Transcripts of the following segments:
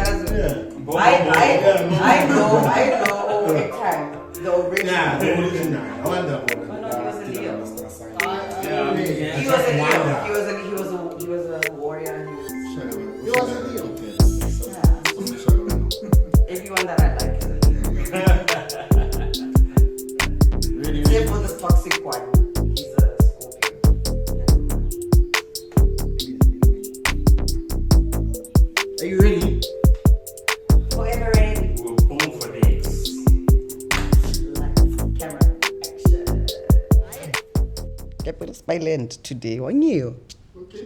I know. Big time. The original. Yeah, the original. I wonder. He was a warrior. He was a Leo. Everyone that I like is a Leo. Except for the toxic one. He's a Scorpio. Are you ready? Forever ready. We're born for this. Lights, camera, action. I put a silent today on you. Okay.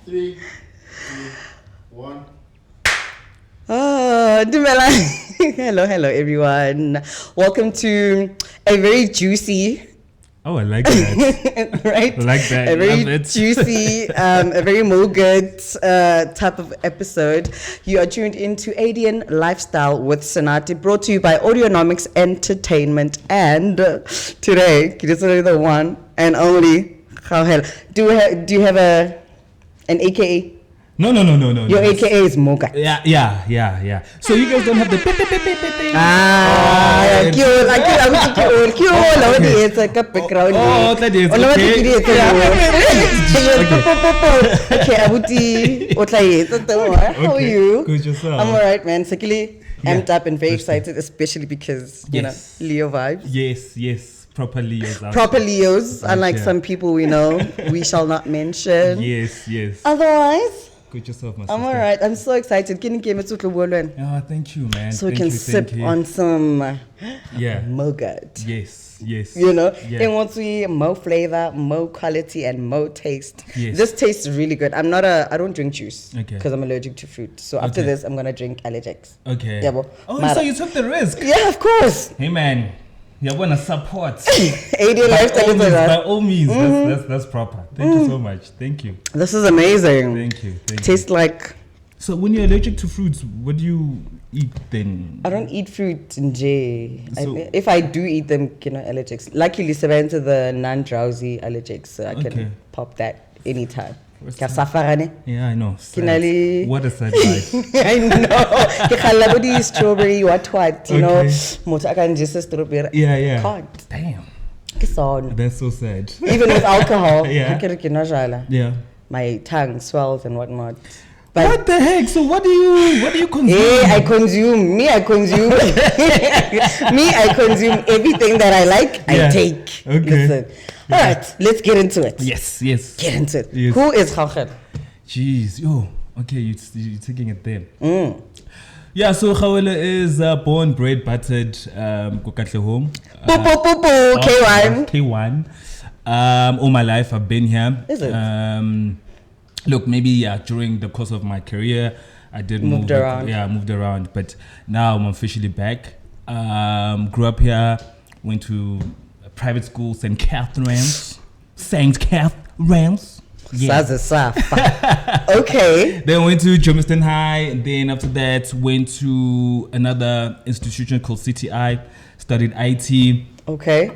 3, 2, 1. Hello everyone. Welcome to a very juicy, Oh, I like that. right? I like that. A very Love it. juicy, a very MOGHURT type of episode. You are tuned into ADN Lifestyle with Sonati, brought to you by Audionomics Entertainment. And today, it is only the one and only KGAUHELO. Do you have an AKA? No. Your AKA is MOGHURT. Yeah. So you guys don't have the thing. How are you? Good yourself. I'm alright, man. Secondly, amped up and very excited, especially because you know Leo vibes. Yes. Proper Leos. Proper Leos, unlike Okay. some people we know, we shall not mention. Yes. Otherwise, Good yourself, my sister. I'm alright. I'm so excited. Oh, thank you, man. So we Thank can you, sip thank you. on some Yeah. MOGHURT. Yes. You know, Yeah. and once we more flavor, more quality, and more taste. Yes. This tastes really good. I don't drink juice Okay. because I'm allergic to fruit. So after Okay. this, I'm gonna drink allergex. Okay. Yeah, but So you took the risk. yeah, of course. Hey, man. You're gonna support. ADN Lifestyle By all means. That's proper. Thank you so much. Thank you. This is amazing. Thank you. Tastes like So when you're allergic to fruits, what do you eat then? I don't eat fruit in J. So- If I do eat them, allergics. Luckily, I went to the non-drowsy allergics, so I can Okay. pop that anytime. What's Ka that? safarane. Yeah, I know. Ke na le- What a sad life. I know. Ke kgalla bo di strawberry what, you know. Okay. Motho a ka njesa strawberry. Yeah. Can't. Damn. Ke sona. That's so sad. Even with alcohol, Yeah. ha ke re ke nwa jwala, Yeah. my tongue swells and whatnot. But What the heck? So what do you consume? I consume. Me, I consume everything that I like. Yeah. I take. Okay. Listen. All right, let's get into it. Yes. Get into it. Yes. Who is KGAUHELO? Jeez. Yo. Okay, you're taking it there. Yeah, so KGAUHELO is born, bred, buttered, Kokatle home. Boo, boo, boo, boo. K1. K1. All my life I've been here. Is it? Look, maybe during the course of my career, I did Moved around. Yeah, I moved around, but now I'm officially back. Grew up here, went to a private school, St. Catherine's. Yeah. Saza Safa. Okay. Then went to Germiston High, and then after that went to another institution called CTI, studied IT. Okay.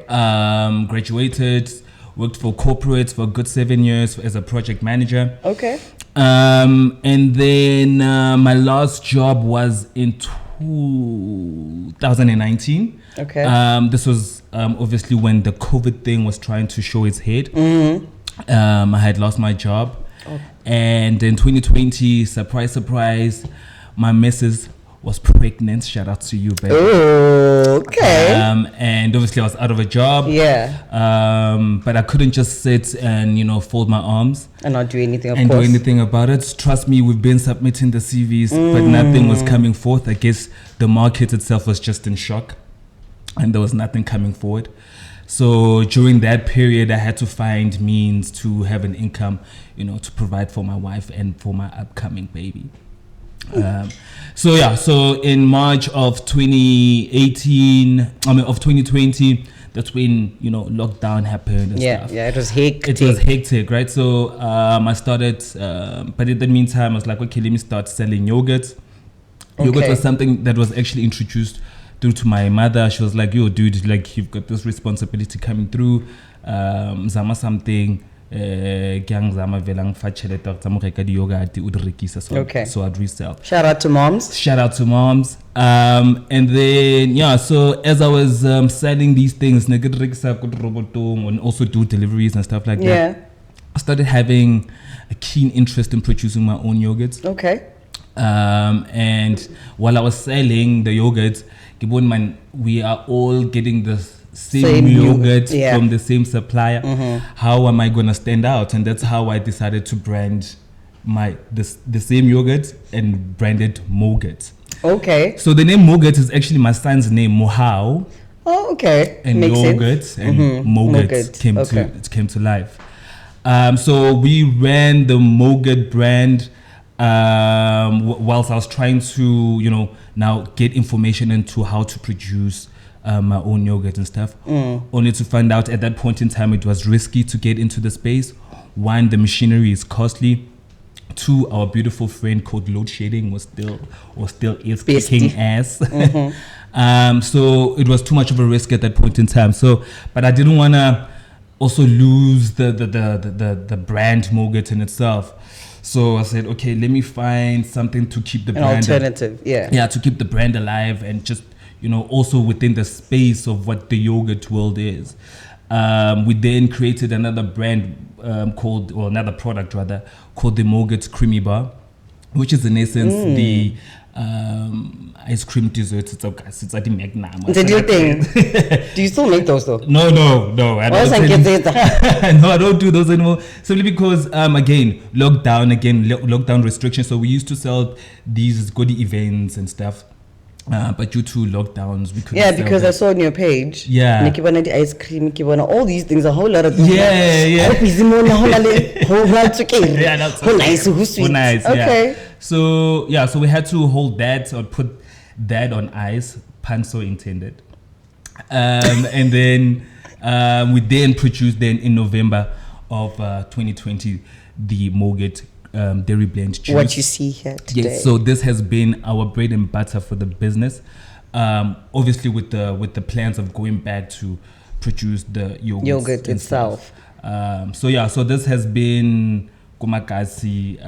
Graduated, worked for corporates for a good 7 years as a project manager. Okay. And then my last job was in 2019. Okay. This was obviously when the COVID thing was trying to show its head. Mm-hmm. I had lost my job. And in 2020, surprise, my missus was pregnant. Shout out to you, baby. Okay. And obviously I was out of a job. Yeah. But I couldn't just sit and, fold my arms And not do anything, of and course. do anything about it. Trust me, we've been submitting the CVs, but nothing was coming forth. I guess the market itself was just in shock and there was nothing coming forward. So during that period, I had to find means to have an income, to provide for my wife and for my upcoming baby. So in March of 2020, that's when, lockdown happened and stuff. Yeah, it was hectic. It was hectic, right? So I started, but in the meantime, I was like, okay, let me start selling yogurt. Yogurt was something that was actually introduced through to my mother. She was like, yo, dude, like, you've got this responsibility coming through. Zama something, ke yang zama vela ngfa tšhelete tsa mo reka di yogurt o di rekisa, Okay. so I'd resell. Shout out to moms. Shout out to moms. And then so as I was selling these things, and also do deliveries and stuff like Yeah. that, I started having a keen interest in producing my own yogurts. Okay. And while I was selling the yogurts, we are all getting the same yogurt yeah. from the same supplier. How am I gonna stand out? And that's how I decided to brand the same yogurt and brand it MOGHURT. Okay. So the name MOGHURT is actually my son's name, Mohau, Oh, okay. and Makes yogurt sense. and MOGHURT Okay. came to life. So we ran the MOGHURT brand whilst I was trying to now get information into how to produce my own yogurt and stuff, only to find out at that point in time it was risky to get into the space. One, the machinery is costly. Two, our beautiful friend called load shedding was still is kicking ass. So it was too much of a risk at that point in time. So, but I didn't want to also lose the brand MOGHURT in itself. So I said, okay, let me find something to keep the brand alternative. Yeah, to keep the brand alive, and just also within the space of what the yogurt world is. We then created another brand another product rather, called the MOGHURT Creamy Bar, which is in essence the ice cream dessert. It's a your thing. Do you still make those though? No. I don't. No, I don't do those anymore. Simply because again, lockdown restrictions. So we used to sell these goodie events and stuff. But due to lockdowns, we couldn't. Yeah, because I saw on your page. Yeah. Nikibana the ice cream, Nikibana all these things, a whole lot of things. Yeah. Yeah, that's okay. Nice, sweet. Nice. Okay. Yeah. So we had to hold that or put that on ice, pun so intended. And then we then produced in November of 2020 the MOGHURT dairy blend juice. What you see here today. Yes, so this has been our bread and butter for the business. Obviously with the plans of going back to produce the yogurt itself. So this has been Kumakasi.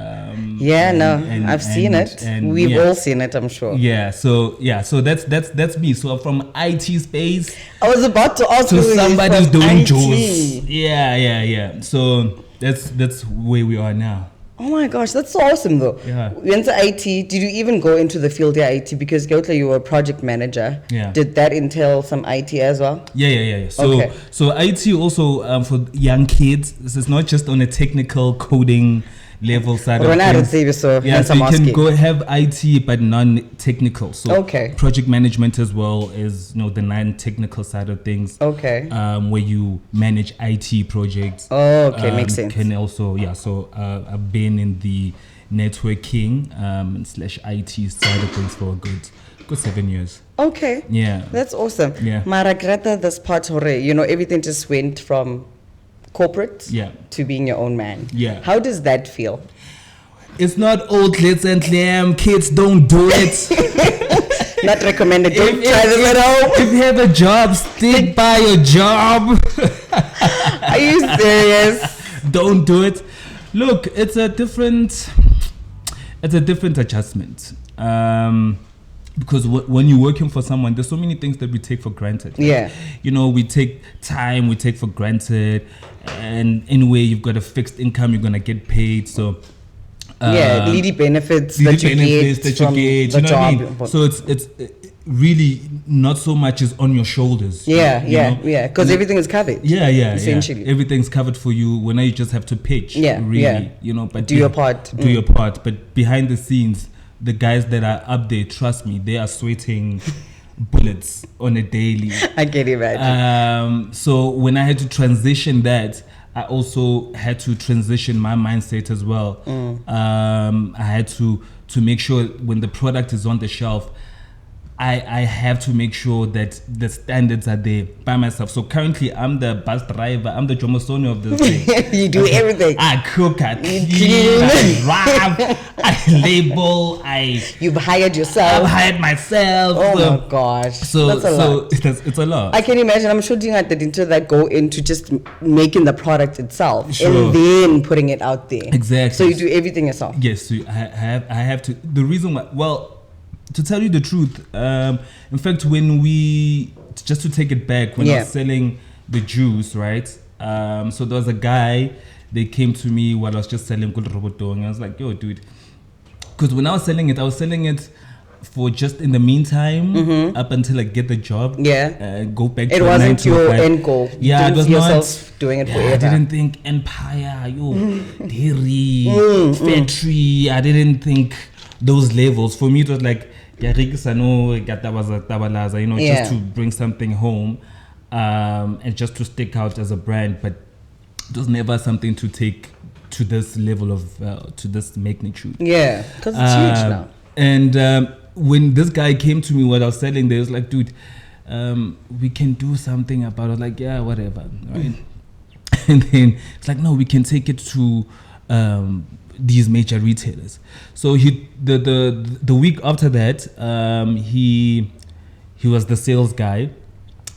I've seen it. We've all seen it, I'm sure. So that's me. So from IT space, I was about to ask to you somebody's doing IT. juice. Yeah. So that's where we are now. Oh my gosh, that's so awesome though. Yeah. You went to IT. Did you even go into the field of IT? Because Gautla, you were a project manager. Yeah. Did that entail some IT as well? Yeah. So IT also for young kids. This is not just on a technical coding level side of things. So you can go have IT but non-technical. So okay. Project management as well is the non-technical side of things. Okay. Where you manage IT projects. Oh, okay, makes sense. Can also So I've been in the networking / IT side of things for a good 7 years. Okay. Yeah. That's awesome. Yeah. Maragrata, this part, everything just went from corporate to being your own man. Yeah. How does that feel? It's not old glitz and glam. Kids, don't do it. Not recommended. Don't try this at home. If you have a job, stick by your job. Are you serious? Don't do it. Look, it's a different adjustment. Because when you're working for someone, there's so many things that we take for granted. Yeah. We take time, we take for granted. And anyway, you've got a fixed income, you're going to get paid. So, leady benefits that you get from the job. What I mean? So it's really not so much is on your shoulders. Yeah. Because everything is covered. Yeah. Essentially. Everything's covered for you. When you just have to pitch. Really. But do your part. Do your part. But behind the scenes, the guys that are up there, trust me, they are sweating bullets on a daily. I can imagine. So when I had to transition that, I also had to transition my mindset as well. I had to make sure when the product is on the shelf, I have to make sure that the standards are there by myself. So currently, I'm the bus driver. I'm the Jomosoni of this thing. You do everything. I cook, I clean, clean. I drive, I label, You've hired I've yourself. hired myself. Oh so, my gosh. So, That's a lot. it's a lot. I can imagine. I'm sure doing that into that go into just making the product itself Sure. and then putting it out there. Exactly. So you do everything yourself. Yes, so I have to. The reason why, well, to tell you the truth, in fact, when we, just to take it back, when I was selling the juice, right? So there was a guy, they came to me while I was just selling Good Robotong, and I was like, yo, dude, because when I was selling it for just in the meantime, up until I get the job, go back to it a wasn't 9 to your 5. end goal. You Yeah, didn't it was see not yourself doing it forever. I didn't think empire, dairy, factory. I didn't think those levels. For me, it was like, just to bring something home, and just to stick out as a brand. But it was never something to take to this level of to this magnitude. Yeah, because it's huge now. And when this guy came to me, what I was selling, they was like, dude, we can do something about it. I was like, yeah, whatever, right? And then it's like, no, we can take it to these major retailers. So the week after that, he was the sales guy,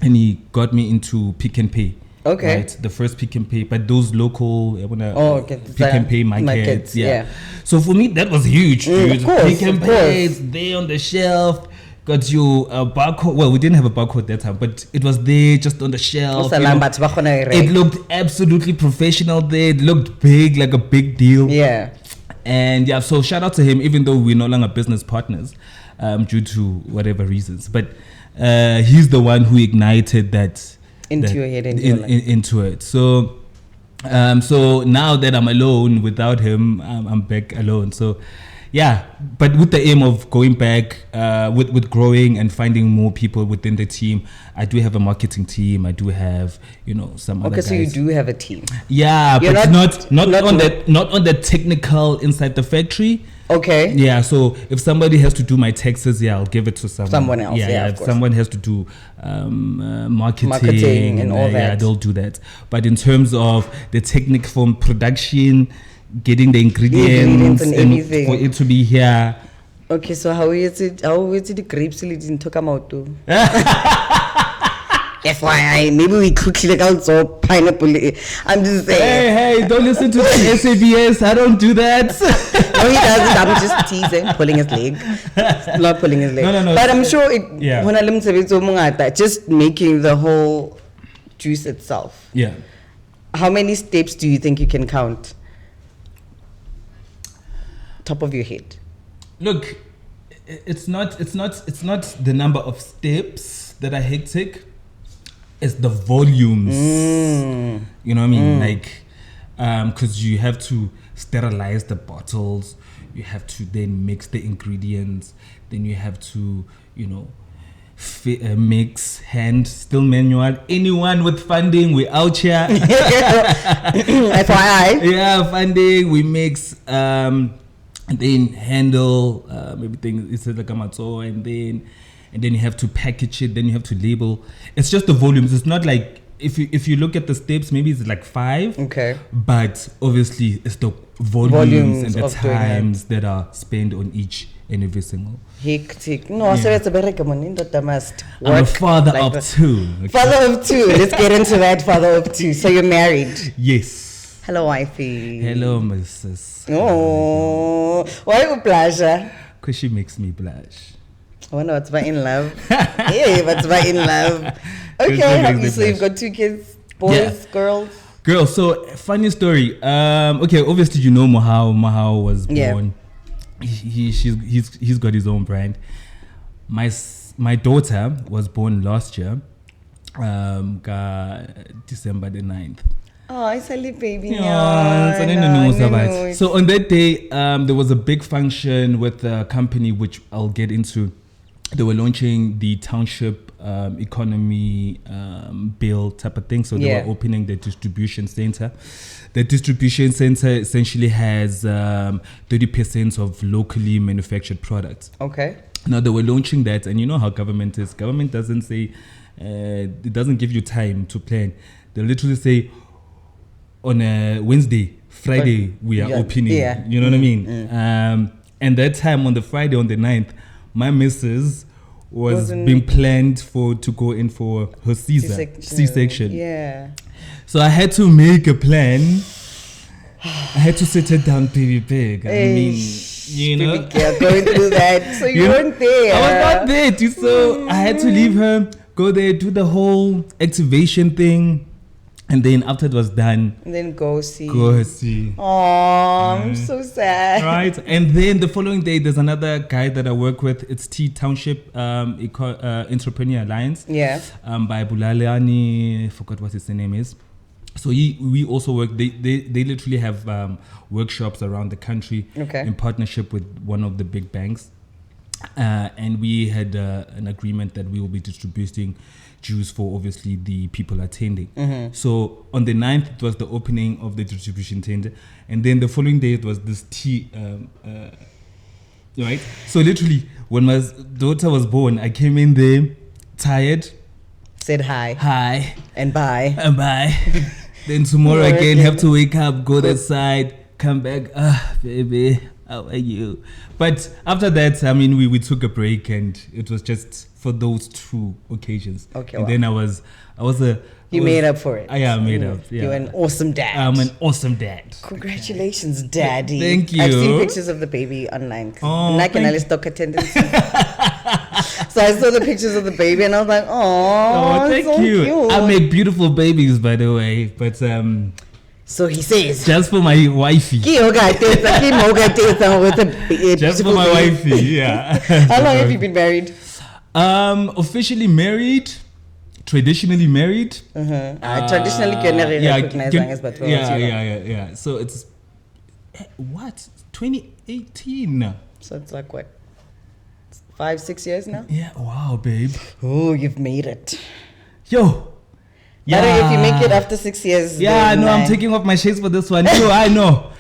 and he got me into Pick and Pay. Okay. Right? The first Pick and Pay, but those local Pick and Pay markets. Yeah. So for me, that was huge, dude. Of course, Pick and Pay, it's there on the shelf. Got you a barcode. Well, we didn't have a barcode that time, but it was there just on the shelf. It looked absolutely professional there. It looked big, like a big deal. Yeah. And yeah, so shout out to him, even though we're no longer business partners, due to whatever reasons. But he's the one who ignited that into your head and into it. So so now that I'm alone without him, I'm back alone. So yeah, but with the aim of going back, with growing and finding more people within the team. I do have a marketing team. I do have, some other guys. Okay, so you do have a team. Yeah, but not on the technical inside the factory. Okay. Yeah, so if somebody has to do my taxes, I'll give it to someone else. Yeah, if someone has to do marketing and all that, yeah, they'll do that. But in terms of the technical from production, getting the ingredients and everything for it to be here. Okay, so how is it the grapes in Tokamoto? FYI, maybe we quickly look out so pineapple. I'm just saying. Hey, don't listen to the SABS. I don't do that. No, he doesn't. I'm just teasing, pulling his leg. Not pulling his leg. No. But I'm sure just making the whole juice itself. Yeah. How many steps do you think you can count? Top of your head. Look, it's not the number of steps that are hectic. It's the volumes. You know what I mean? Like, because you have to sterilize the bottles, you have to then mix the ingredients, then you have to, mix, hand, still manual. Anyone with funding, we're out here. FYI. Yeah, funding, we mix, and then handle everything. It's like a matzo, and then you have to package it, then you have to label. It's just the volumes. It's not like if you look at the steps, maybe it's like 5. Okay. But obviously it's the volumes and the times that are spent on each and every single. Hectic. No, so it's a very common that must work. I'm a father of 2. Okay. Father of 2. Let's get into that. Father of 2. So you're married. Yes. Hello, wifey. Hello, my sis. Oh, why you pleasure? Because she makes me blush. I wonder what's about in love. Yeah, what's about in love. Okay, so you've got 2 kids, boys, girls. Girls. So funny story. Okay, obviously you know Mahau was born. He's got his own brand. My daughter was born last year, December the 9th. Oh, it's a little baby. So on that day, there was a big function with a company which I'll get into. They were launching the township economy bill type of thing. So they were opening the distribution center. The distribution center essentially has 30% of locally manufactured products. Okay. Now they were launching that, and you know how government is. Government doesn't say, it doesn't give you time to plan. They literally say, on a Wednesday, Friday, we are opening. Yeah. You know what I mean? And that time on the Friday, on the 9th, my missus was being planned to go in for her C-section. Yeah. So I had to make a plan. I had to sit her down, baby big. I mean, you know, going through that. So you weren't there. I was not there, too, so I had to leave her, go there, do the whole activation thing, and then after it was done, and then go see. Oh, I'm so sad. Right, and then the following day, there's another guy that I work with. It's T Township Entrepreneur Alliance. Yeah. By Bulaleani, I forgot what his name is. So we also work. They literally have workshops around the country in partnership with one of the big banks, and we had an agreement that we will be distributing juice for obviously the people attending. So on the 9th it was the opening of the distribution tender, and then the following day it was this tea. Right. So literally when my daughter was born, I came in there tired. Said hi. And bye. Then tomorrow again, have to wake up, go that side, come back. Baby, how are you? But after that, I mean, we took a break, and it was just for those 2 occasions. Okay. And then I was made up for it. I made up. Yeah. You're an awesome dad. I'm an awesome dad. Congratulations, daddy. Thank you. I've seen pictures of the baby online. Oh, I can stock attendance. So I saw the pictures of the baby and I was like, oh, thank so you. Cute. I make beautiful babies, by the way, but so he says, just for my wifey. Just for my wifey, yeah. How long have you been married? Officially married, traditionally married. Traditionally, recognized but yeah. So it's 2018. So it's like what? 5-6 years now? Yeah, wow, babe. Oh, you've made it. Yo. Yeah. But if you make it after 6 years. Yeah, no, I'm taking off my shades for this one. Yo, I know.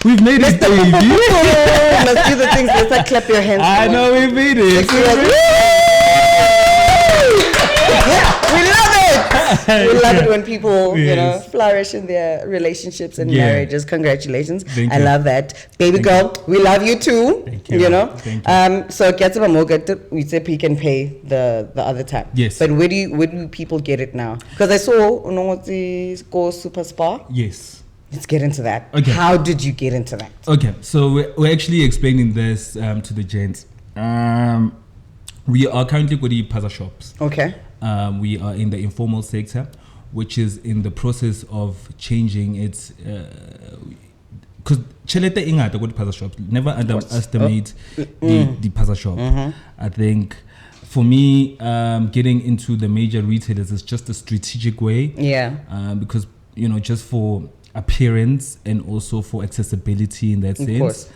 We've made it, baby. Let's do the things. Let's clap your hands. I know we made it. Yeah, we love it. We love it when people, flourish in their relationships and marriages. Congratulations. Thank I you. love that. Baby girl, we love you too. Thank you. Thank you. So MOGHURT, we said he can pay the other time. Yes. But where do people get it now? Because I saw Go Super Spa. Yes. Let's get into that. Okay. How did you get into that? Okay, so we're actually explaining this to the gents. We are currently going to Paza shops. Okay. We are in the informal sector, which is in the process of changing its. Because Chelete Ingata with Paza shops, never underestimate the Paza shop. I think for me, getting into the major retailers is just a strategic way. Yeah. Because, just for appearance and also for accessibility in that sense. Of course.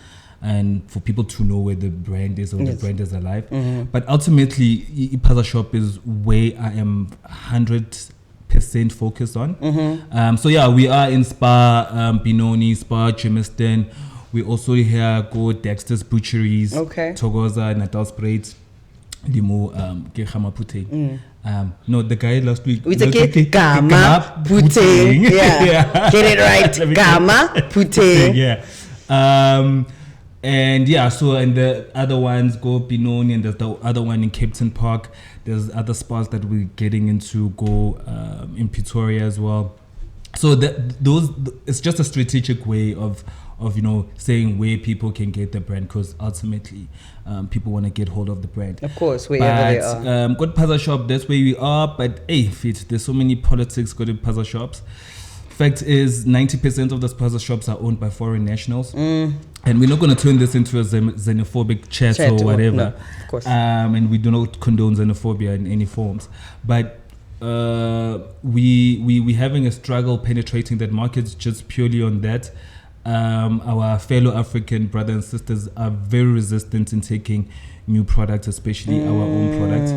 And for people to know where the brand is or the brand is alive. But ultimately, Paza Shop is where I am 100% focused on. So yeah, we are in Spa, Benoni, Spa, Germiston. We also here go Dexter's Butcheries, Togoza, Natal Spraits, Limo, Gehama Puting. No, the guy last week. We take Gama Puting. Yeah. Get it right. Gama Puting. Yeah. And the other ones go Benoni, and there's the other one in Captain Park. There's other spas that we're getting into go in Pretoria as well. So it's just a strategic way of saying where people can get the brand, because ultimately people want to get hold of the brand. Of course, wherever they are. Got Paza Shop, that's where we are. But there's so many politics got in Paza shops. Fact is, 90% of those Paza shops are owned by foreign nationals. And we're not going to turn this into a xenophobic chat or whatever. No, of course. And we do not condone xenophobia in any forms. But we having a struggle penetrating that market just purely on that. Our fellow African brothers and sisters are very resistant in taking new products, especially our own products.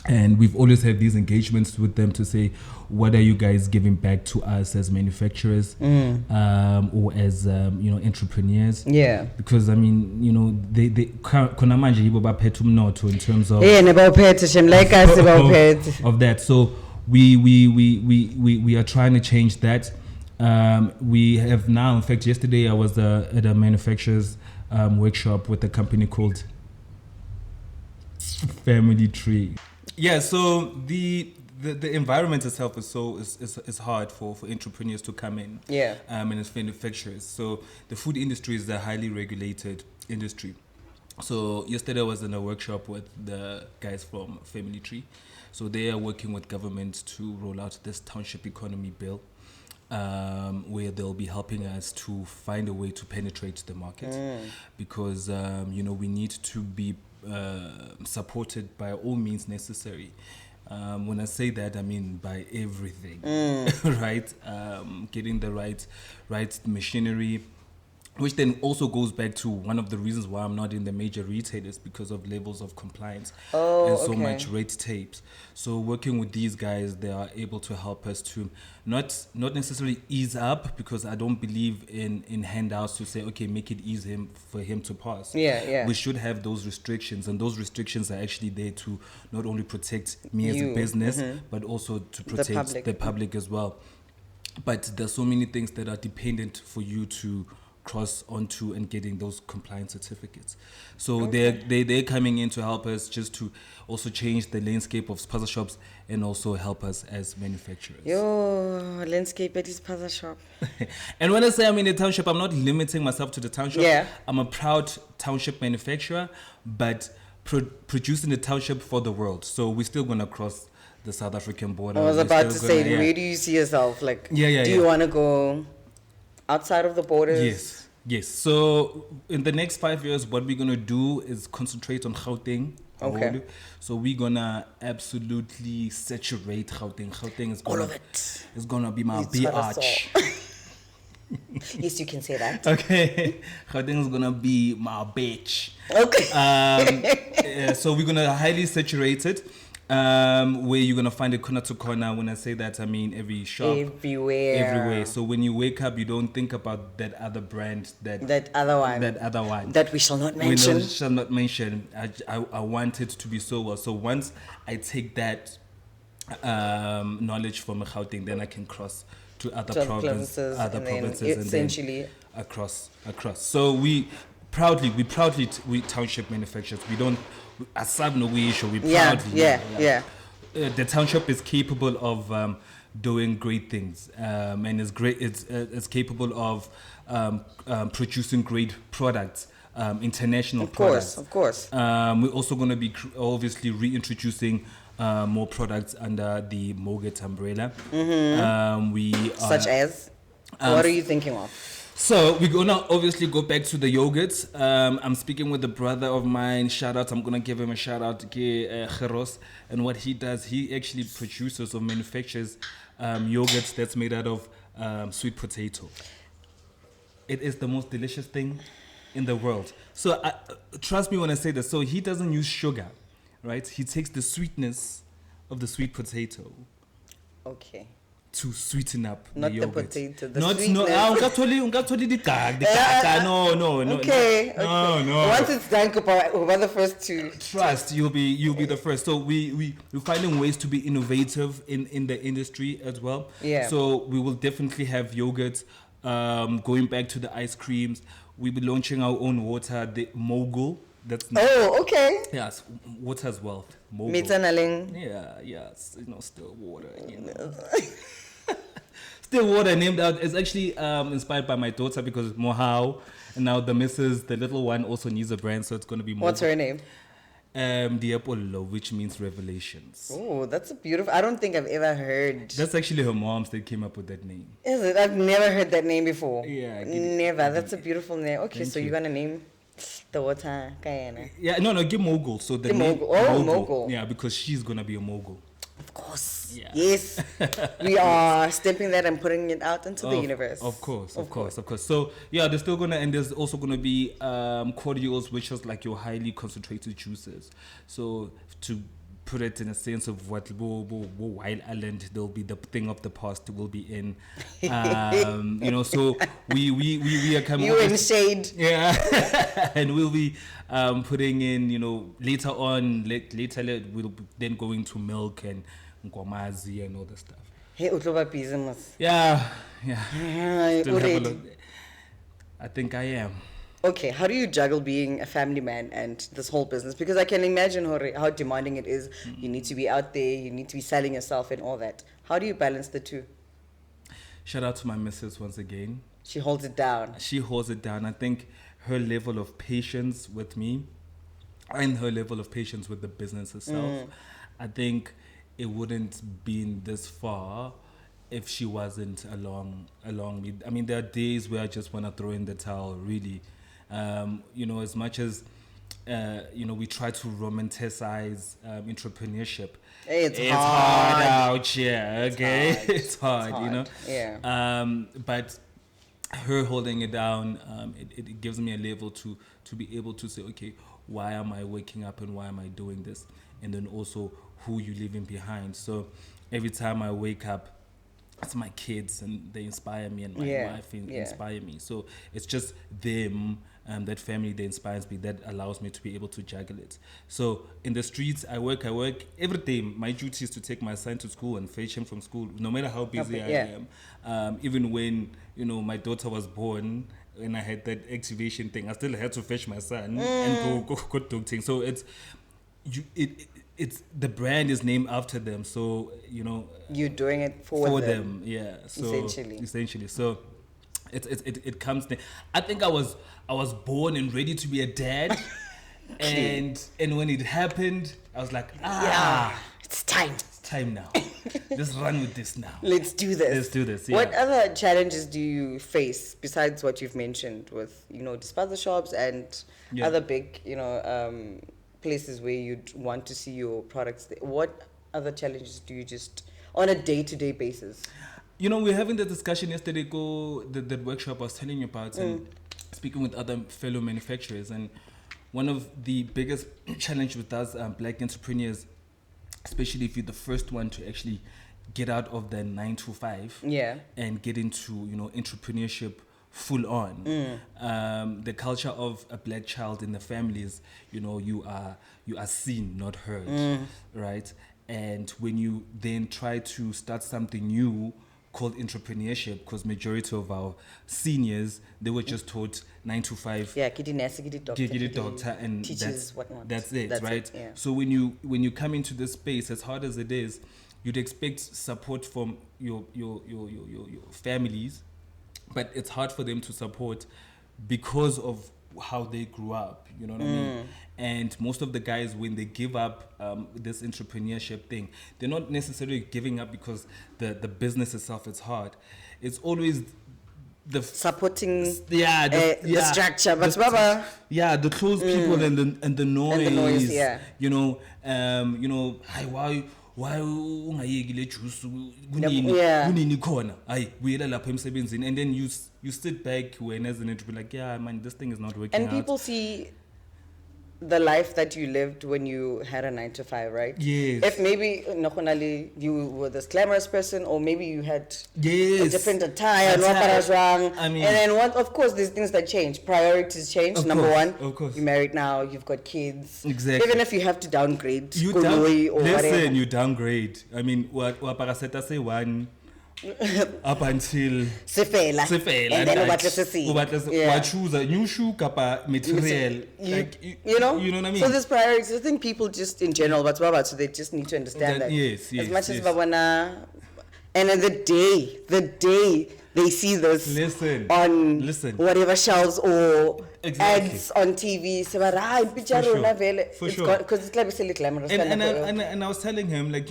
And we've always had these engagements with them to say, what are you guys giving back to us as manufacturers or as entrepreneurs? Yeah. Because I mean, they khona manje yibo baphethe umnotho in terms of of that. So we are trying to change that. We have now, in fact, yesterday I was at a manufacturer's workshop with a company called Family Tree. Yeah, so the environment itself is hard for entrepreneurs to come in. Yeah. And as manufacturers. So the food industry is a highly regulated industry. So yesterday I was in a workshop with the guys from Family Tree. So they are working with government to roll out this township economy bill, where they'll be helping us to find a way to penetrate the market, because we need to be supported by all means necessary. When I say that, I mean by everything, right? Getting the right machinery, which then also goes back to one of the reasons why I'm not in the major retailers, because of levels of compliance and so much red tapes. So working with these guys, they are able to help us to not necessarily ease up, because I don't believe in handouts to say, okay, make it easy for him to pass. Yeah. We should have those restrictions, and those restrictions are actually there to not only protect me as a business, but also to protect the public as well. But there's so many things that are dependent for you to cross onto and getting those compliance certificates. So they're coming in to help us, just to also change the landscape of spaza shops and also help us as manufacturers. Yo, landscape at his spaza shop. And when I say I'm in a township, I'm not limiting myself to the township. Yeah. I'm a proud township manufacturer, but producing the township for the world. So we're still going to cross the South African border. I was about to say, where do you see yourself? Like, do you want to go outside of the borders? Yes. So in the next 5 years, what we're gonna do is concentrate on Gauteng. Okay. So we're gonna absolutely saturate Gauteng. Gauteng is gonna, all of it. It's gonna be my bitch. Yes, you can say that. Okay. Gauteng is gonna be my bitch. Okay. So we're gonna highly saturate it. Where you're gonna find it corner to corner. When I say that, I mean every shop, everywhere. So when you wake up, you don't think about that other brand, that other one that we shall not mention. I want it to be so well. So once I take that knowledge from Gauteng, then I can cross to other provinces, and then across. So we township manufacturers. We don't. Asab no we issue. We proudly. Yeah. The township is capable of doing great things, and is great. It's capable of producing great products, international products. Of course. We're also going to be obviously reintroducing more products under the MOGHURT umbrella. Such as, what are you thinking of? So we're gonna obviously go back to the yogurts. I'm speaking with a brother of mine. Shout out! I'm gonna give him a shout out, Geros. And what he does, he actually produces or manufactures yogurts that's made out of sweet potato. It is the most delicious thing in the world. So trust me when I say this. So he doesn't use sugar, right? He takes the sweetness of the sweet potato. Okay. To sweeten up not the yogurt. The potato, the not sweetness. No. Okay. No. Once it's done, we're the first to. Trust, you'll be the first. So we're finding ways to be innovative in the industry as well. Yeah. So we will definitely have yogurt. Going back to the ice creams, we'll be launching our own water, the Mogul. Okay. Yes, water's wealth. Mogul. Yeah. Still water. Still water named out. It's actually inspired by my daughter, because Mohau, and now the little one also needs a brand, so it's going to be Mogul. What's her name? Diapollo, which means revelations. Oh, that's a beautiful. I don't think I've ever heard. That's actually her mom's that came up with that name. Is it? I've never heard that name before. Yeah. Never. That's a beautiful name. Okay, so you're going to name the water Guyana. Yeah, no, give Mogul. So the name Mogul. Oh, Mogul. Yeah, because she's going to be a mogul. Of course. Yeah. Yes. We are stamping that and putting it out into the universe. Of course. So, yeah, there's still there's also going to be cordials, which is like your highly concentrated juices. So, to put it in a sense of what Wild Island, they'll be the thing of the past will be in. So we are coming. You in shade. Yeah, and we'll be putting in, later on, later we'll be then going to milk and ngomazi and all that stuff. Hey, utloba business. Yeah. Still have a Already. lot. I think I am. Okay, how do you juggle being a family man and this whole business? Because I can imagine how demanding it is. You need to be out there, you need to be selling yourself and all that. How do you balance the two? Shout out to my missus once again. She holds it down. She holds it down. I think her level of patience with me and her level of patience with the business itself, I think it wouldn't been this far if she wasn't along me. I mean, there are days where I just want to throw in the towel, really. As much as we try to romanticize entrepreneurship. Hey, it's hard hard out here. Okay, it's hard. Yeah. But her holding it down, it gives me a level to be able to say, okay, why am I waking up and why am I doing this, and then also who you leaving behind. So every time I wake up, it's my kids and they inspire me, and my wife inspire me. So it's just them, that family that inspires me, that allows me to be able to juggle it. So in the streets, I work every day. My duty is to take my son to school and fetch him from school, no matter how busy I am. Even when my daughter was born and I had that activation thing, I still had to fetch my son and go docting. So it's the brand is named after them, so you're doing it for them. Yeah, so essentially so it comes there. I think I was born and ready to be a dad. and when it happened, I was like, it's time now. Let's run with this now. Let's do this. Yeah. What other challenges do you face besides what you've mentioned with disposal shops and other big places where you'd want to see your products there? What other challenges do you just on a day-to-day basis? We're having the discussion yesterday, that workshop I was telling you about, and speaking with other fellow manufacturers, and one of the biggest challenge with us black entrepreneurs, especially if you're the first one to actually get out of the 9 to 5 and get into entrepreneurship full on. The culture of a black child in the families, you are seen, not heard, right? And when you then try to start something new called entrepreneurship, because majority of our seniors, they were just taught 9 to 5. Yeah, get a doctor, and teachers, whatnot. That's it, right? Yeah. So when you come into this space, as hard as it is, you'd expect support from your families, but it's hard for them to support because of how they grew up, you know what I mean? And most of the guys, when they give up this entrepreneurship thing, they're not necessarily giving up because the business itself is hard. It's always the supporting the structure, but the close people and the noise, why ungayeki le juice kunini khona hayi buyela lapha emsebenzini, and then you sit back when as an entrepreneur like, man, this thing is not working and out. People see the life that you lived when you had a 9 to 5, right? Yes. If maybe you were this glamorous person, or maybe you had a different attire, I mean, and then of course there's things that change. Priorities change. Number one, you're married now, you've got kids. Exactly. Even if you have to downgrade, listen, you downgrade. I mean, what Paraseta say one up until Sefela. And then what choose a new shoe kapa material, you know what I mean? So there's priorities. I think people just in general, so they just need to understand that. Yes, as much as Babana, and then the day they see this on whatever shelves or ads on TV, for sure, because it's like glamorous. And I was telling him, like,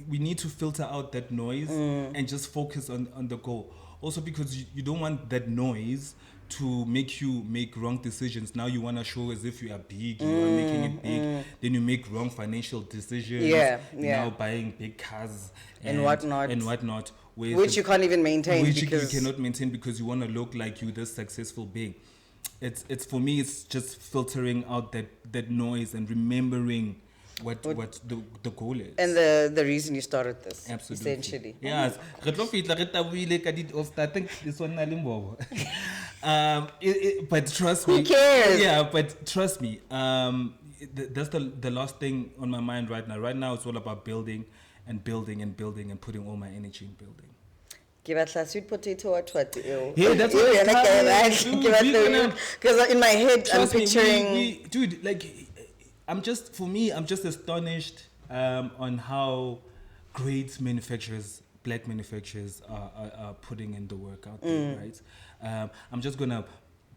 we need to filter out that noise and just focus on the goal. Also because you don't want that noise to make you make wrong decisions. Now you want to show as if you are big, you are making it big, then you make wrong financial decisions. Now buying big cars and whatnot. Which you can't even maintain. Which you cannot maintain because you want to look like you this successful being. It's for me, it's just filtering out that noise and remembering what the goal is. And the reason you started this, Absolutely. essentially. Yes. Re tlo fitla re tabuile ka I think this one na le mbobo. But trust me. Who cares? Yeah, but trust me. That's the last thing on my mind right now. Right now, it's all about building and building and building and putting all my energy in building. Give us a sweet potato or what? Yeah, that's what it's coming. Because in my head, I'm Trust me, picturing. dude, like, I'm just astonished on how great black manufacturers are putting in the work out there, right? I'm just gonna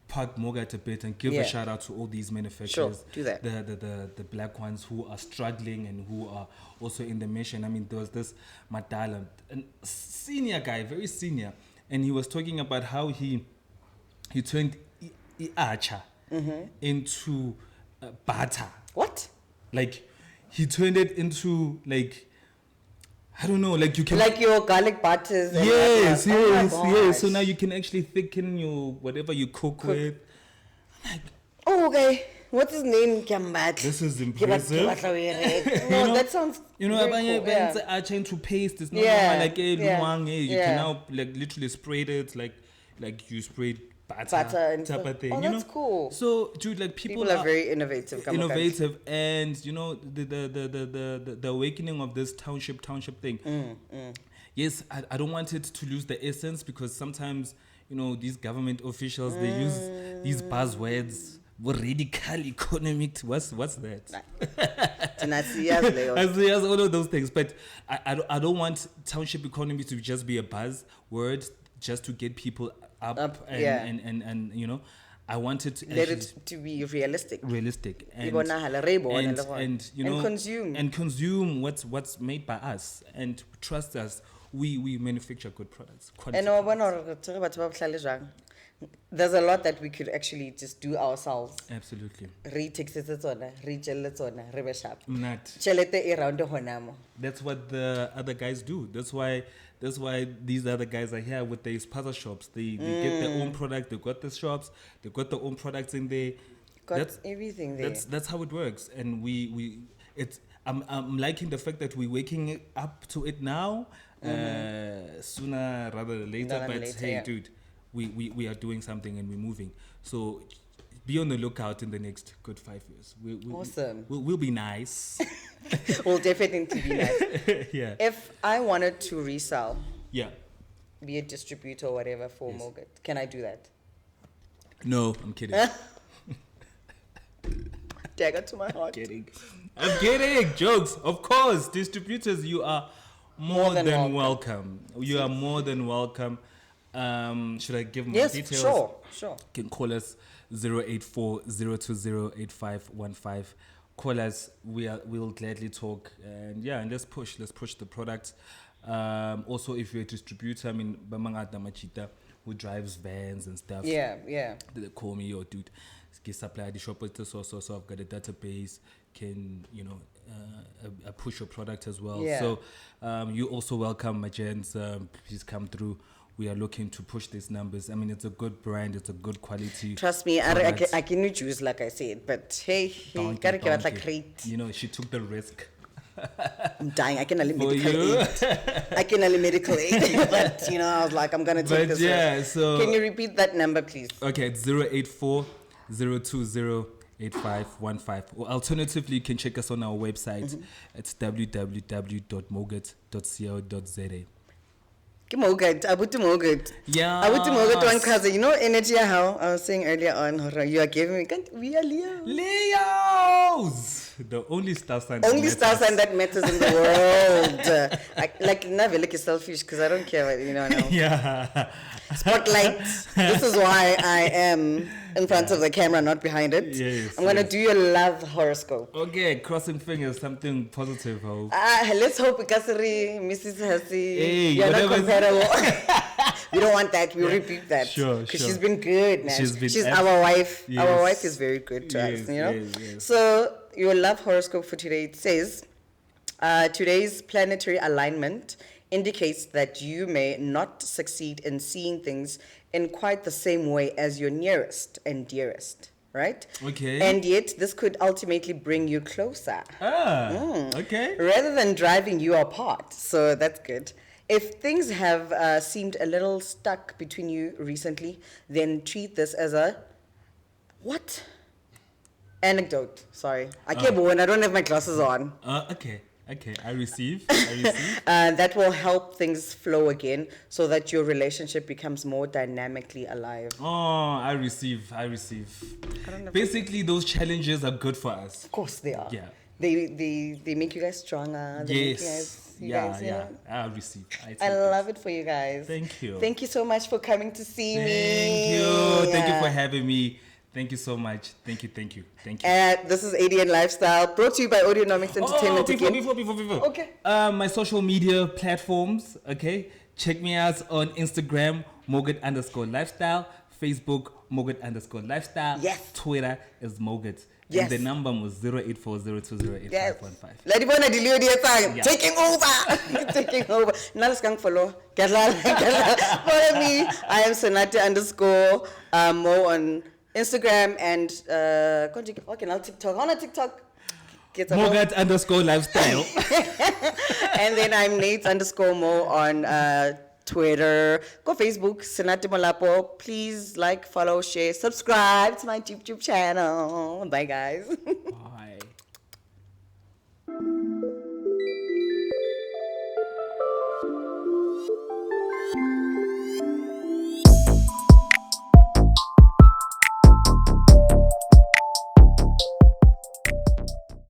park MOGHURT a bit and give a shout out to all these manufacturers. Sure, do that. The black ones who are struggling and who are also in the mission. I mean, there was this Madala, a senior guy, very senior, and he was talking about how he turned Acha into butter. What? Like, he turned it into, like, I don't know, like you can... Like your garlic butters. And Yes, oh my yes. gosh. So now you can actually thicken your, whatever you cook with. Like, Oh, okay. What's his name? Kambat. this is impressive. No, that sounds. You know, very cool. Yeah. are trying to paste. It's not Yeah, like yeah, luang, you yeah. can now like literally spray it like you sprayed butter And type stuff. of thing. Oh, you that's know? cool. So, dude, like People are very innovative. innovative, and you know the awakening of this township thing. Yes, I don't want it to lose the essence, because sometimes, you know, these government officials, they use these buzzwords. Radical economic. What's that? Yes, all of those things. But I don't want township economy to just be a buzzword just to get people up and you know, I want it to Let it to be realistic. and you know, consume what's made by us, and trust us, we manufacture good products. And there's a lot that we could actually just do ourselves. Absolutely. Honamo. That's what the other guys do. That's why these other guys are here with their sponsor shops. They get their own product. They got the shops. They got their own products in there. Got everything there. That's how it works. And I'm liking the fact that we're waking up to it now, sooner rather than later. But hey, dude, we are doing something and we're moving. So be on the lookout in the next good 5 years. Awesome. We'll be nice. We'll definitely be nice. Yeah. If I wanted to resell, Yeah. be a distributor or whatever for MOGHURT, can I do that? No, I'm kidding. Dagger to my heart. I'm kidding. Jokes. Of course, distributors, you are more than welcome. You are more than welcome. Should I give more details? Yes, sure. You can call us 084-020-8515. Call us. We'll gladly talk, and let's push the product. Also, if you're a distributor, I mean, Bamangata Machita, who drives vans and stuff. Yeah. They call me, yo, dude, get supply the shop with this, so I've got a database, can, you know, push your product as well. Yeah. So you also welcome, my gents, please come through. We are looking to push these numbers. I mean, it's a good brand, it's a good quality. Trust me, I can choose, like I said, but hey, you gotta give it like great. You know, she took the risk. I'm dying. I can only medical aid. But you know, I was like, I'm gonna take this. Yeah, so can you repeat that number, please? Okay, it's 084-020-8515. Or alternatively, you can check us on our website. It's www.moghurt.co.za. MOGHURT. Yeah. One cousin. You know, energy. How I was saying earlier on, you are giving me. We are Leo. Leos. The only star sign. That matters in the world. Like never look selfish, because I don't care what you know. Now. Yeah. Spotlight. This is why I am in front of the camera, not behind it. Yes, I'm gonna do your love horoscope. Okay, crossing fingers, something positive. Hope. Let's hope Kasari, Mrs. Hasi, Hey, you're not whatever. comparable. We don't want that. We rebuke that. Sure. Because she's been good, man. She's our wife. Yes. Our wife is very good to us, you know. Yes. So your love horoscope for today, it says, today's planetary alignment indicates that you may not succeed in seeing things in quite the same way as your nearest and dearest. right? Okay. And yet, this could ultimately bring you closer. Okay. Rather than driving you apart. So that's good. If things have seemed a little stuck between you recently, then treat this as a what? Anecdote. Sorry. I can't born. I don't have my glasses on. Okay. I receive. That will help things flow again so that your relationship becomes more dynamically alive. Oh, I receive. Basically, those challenges are good for us. Of course they are. Yeah. They make you guys stronger. They make you guys, you know. I receive. I love it for you guys. Thank you. Thank you so much for coming to see me. Thank you for having me. Thank you so much. Thank you. This is ADN Lifestyle, brought to you by Audionomics Entertainment Before. Okay. My social media platforms, okay? Check me out on Instagram, MOGHURT_lifestyle, Facebook, MOGHURT_lifestyle. Yes. Twitter is MOGHURT. Yes. And the number was 0840208515. Yes. Ladibona dilio dia tang. Yeah. Taking over. Taking over. Now let's go follow. Follow me. I am Senate_ Mo on Instagram and okay, now TikTok. On a TikTok. MOGHURT_lifestyle. And then I'm Nate_Mo on Twitter. Go Facebook, Senate Molapo. Please like, follow, share, subscribe to my YouTube channel. Bye guys.